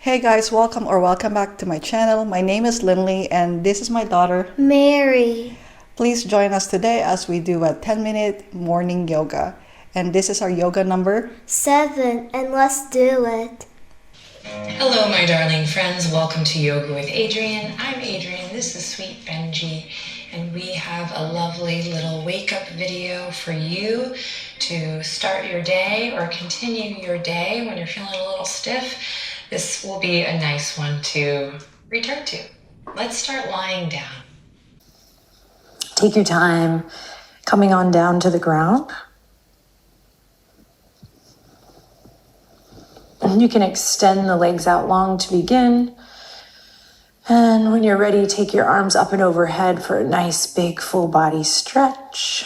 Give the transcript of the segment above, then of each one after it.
Hey guys, welcome back to my channel. My name is Linley and this is my daughter, Mary. Please join us today as we do a 10-minute morning yoga. And this is our yoga number 7, and let's do it. Hello, my darling friends. Welcome to Yoga with Adrienne. I'm Adrienne. This is Sweet Benji. And we have a lovely little wake-up video for you to start your day or continue your day when you're feeling a little stiff. This will be a nice one to return to. Let's start lying down. Take your time coming on down to the ground. And you can extend the legs out long to begin. And when you're ready, take your arms up and overhead for a nice big full body stretch.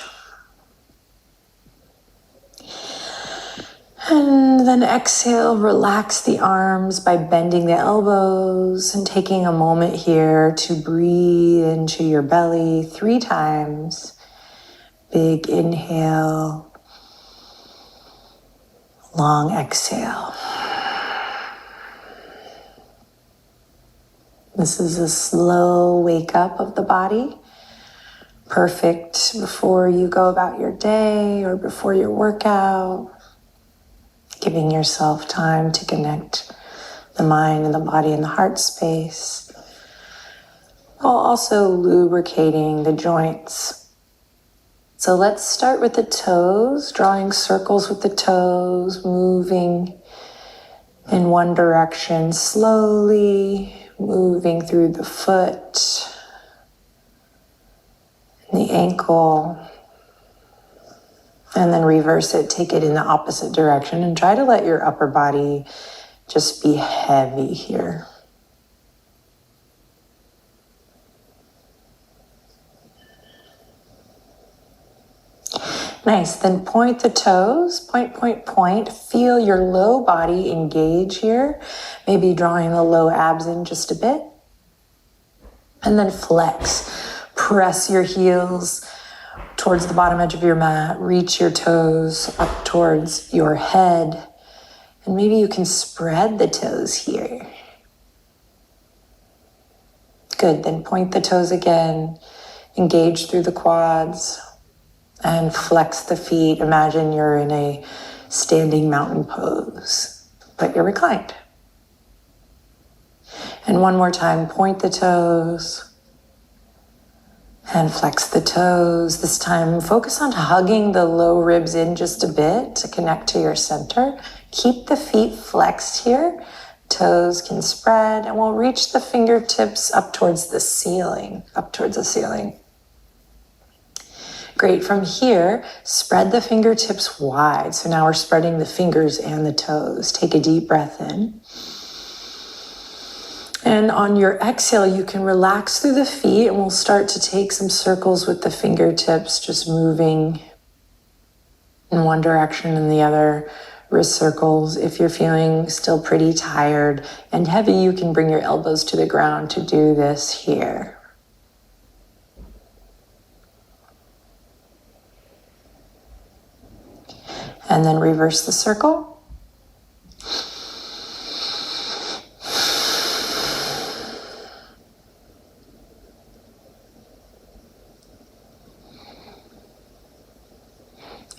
And then exhale, relax the arms by bending the elbows and taking a moment here to breathe into your belly 3 times. Big inhale, long exhale. This is a slow wake up of the body. Perfect before you go about your day or before your workout. Giving yourself time to connect the mind and the body and the heart space, while also lubricating the joints. So let's start with the toes, drawing circles with the toes, moving in one direction slowly, moving through the foot, the ankle, and then reverse it, take it in the opposite direction and try to let your upper body just be heavy here. Nice, then point the toes, point. Feel your low body engage here, maybe drawing the low abs in just a bit. And then flex, press your heels towards the bottom edge of your mat, reach your toes up towards your head, and maybe you can spread the toes here. Good, then point the toes again, engage through the quads, and flex the feet. Imagine you're in a standing mountain pose, but you're reclined. And one more time, point the toes, and flex the toes. This time, focus on hugging the low ribs in just a bit to connect to your center. Keep the feet flexed here. Toes can spread, and we'll reach the fingertips up towards the ceiling, Great. From here, spread the fingertips wide. So now we're spreading the fingers and the toes. Take a deep breath in. And on your exhale, you can relax through the feet and we'll start to take some circles with the fingertips, just moving in one direction and the other, wrist circles. If you're feeling still pretty tired and heavy, you can bring your elbows to the ground to do this here. And then reverse the circle.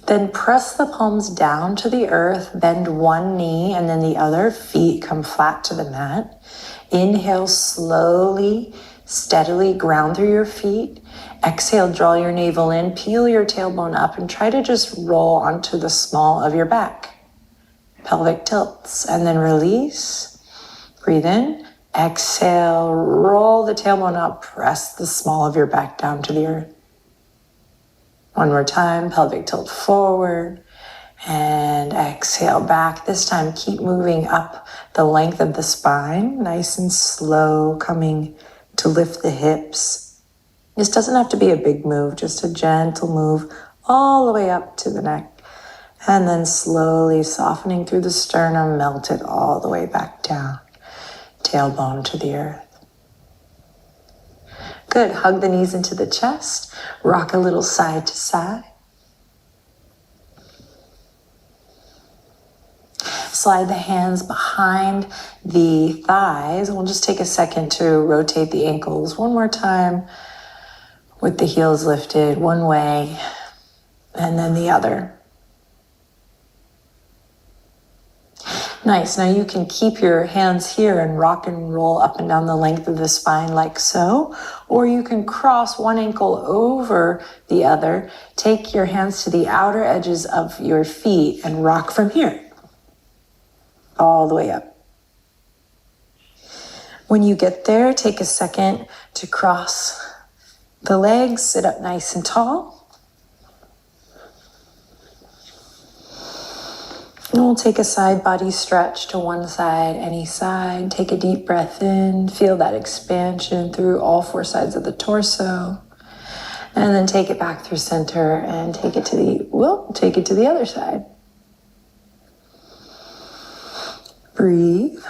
Then press the palms down to the earth, bend one knee and then the other, feet come flat to the mat. Inhale slowly, steadily ground through your feet. Exhale, draw your navel in, peel your tailbone up and try to just roll onto the small of your back. Pelvic tilts and then release. Breathe in, exhale, roll the tailbone up, press the small of your back down to the earth. One more time, pelvic tilt forward and exhale back. This time, keep moving up the length of the spine, nice and slow, coming to lift the hips. This doesn't have to be a big move, just a gentle move all the way up to the neck. And then slowly softening through the sternum, melt it all the way back down, tailbone to the earth. Good, hug the knees into the chest, rock a little side to side. Slide the hands behind the thighs. We'll just take a second to rotate the ankles one more time with the heels lifted one way and then the other. Nice. Now you can keep your hands here and rock and roll up and down the length of the spine like so, or you can cross one ankle over the other. Take your hands to the outer edges of your feet and rock from here, all the way up. When you get there, take a second to cross the legs, sit up nice and tall. And we'll take a side body stretch to one side, any side. Take a deep breath in. Feel that expansion through all four sides of the torso. And then take it back through center and take it to the other side. Breathe.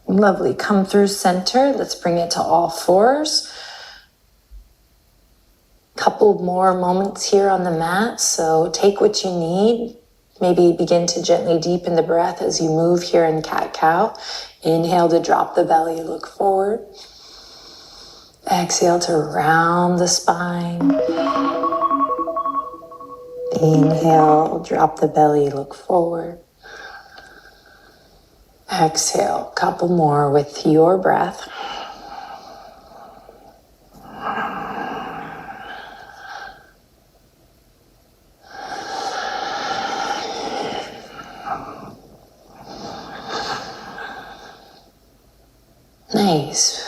Lovely. Come through center. Let's bring it to all fours. Couple more moments here on the mat, so take what you need. Maybe begin to gently deepen the breath as you move here in cat-cow. Inhale to drop the belly, look forward. Exhale to round the spine. Inhale, drop the belly, look forward. Exhale, couple more with your breath. Nice.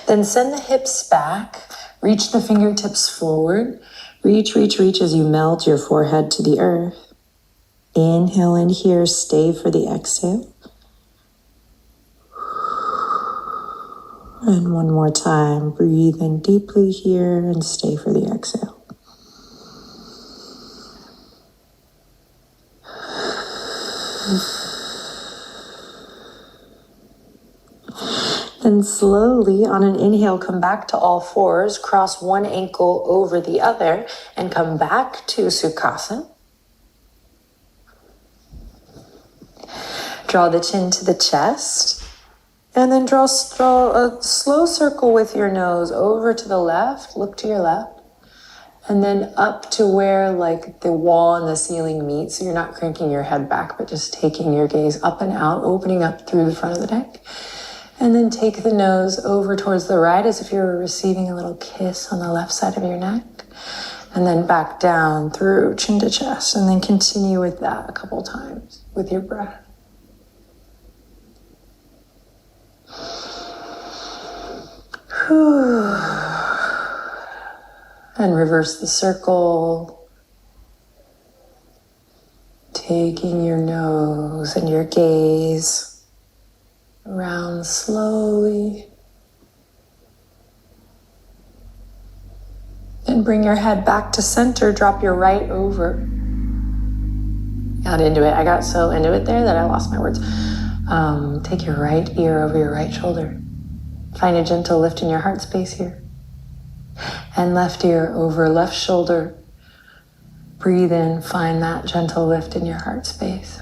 Then send the hips back. Reach the fingertips forward. Reach, reach, reach as you melt your forehead to the earth. Inhale in here. Stay for the exhale. And one more time. Breathe in deeply here and stay for the exhale. Then slowly on an inhale, come back to all fours, cross one ankle over the other, and come back to Sukhasana. Draw the chin to the chest, and then draw a slow circle with your nose over to the left, look to your left, and then up to where like the wall and the ceiling meet, so you're not cranking your head back, but just taking your gaze up and out, opening up through the front of the neck. And then take the nose over towards the right as if you were receiving a little kiss on the left side of your neck. And then back down through chin to chest. And then continue with that a couple times with your breath. Whew. And reverse the circle. Taking your nose and your gaze around slowly. Then bring your head back to center. Drop your right over. Got into it. I got so into it there that I lost my words. Take your right ear over your right shoulder. Find a gentle lift in your heart space here. And left ear over left shoulder. Breathe in. Find that gentle lift in your heart space.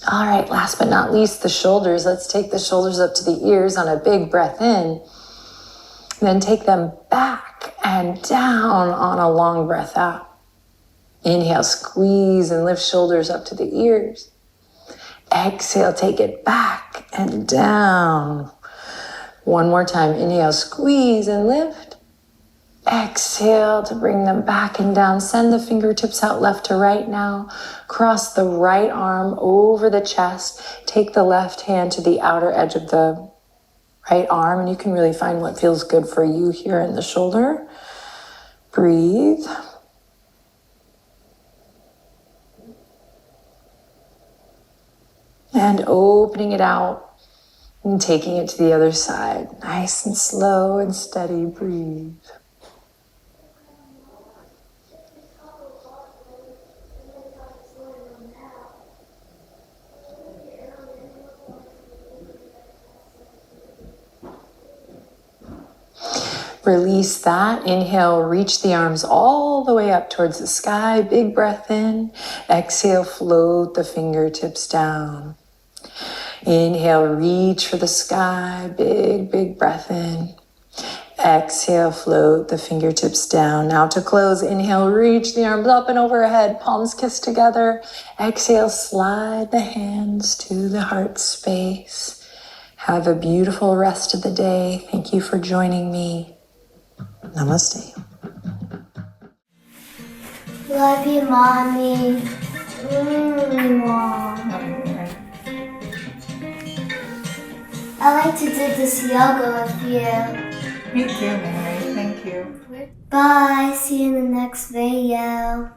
All right, last but not least, the shoulders. Let's take the shoulders up to the ears on a big breath in. Then take them back and down on a long breath out. Inhale, squeeze and lift shoulders up to the ears. Exhale, take it back and down. One more time. Inhale, squeeze and lift. Exhale to bring them back and down. Send the fingertips out left to right now. Cross the right arm over the chest. Take the left hand to the outer edge of the right arm, and you can really find what feels good for you here in the shoulder. Breathe. And opening it out and taking it to the other side. Nice and slow and steady. Breathe. Release that. Inhale, reach the arms all the way up towards the sky. Big breath in. Exhale, float the fingertips down. Inhale, reach for the sky. Big breath in. Exhale, float the fingertips down. Now to close, inhale, reach the arms up and overhead. Palms kiss together. Exhale, slide the hands to the heart space. Have a beautiful rest of the day. Thank you for joining me. Namaste. Love you, Mommy. I like to do this yoga with you. Me too, Mary. Thank you. Bye. See you in the next video.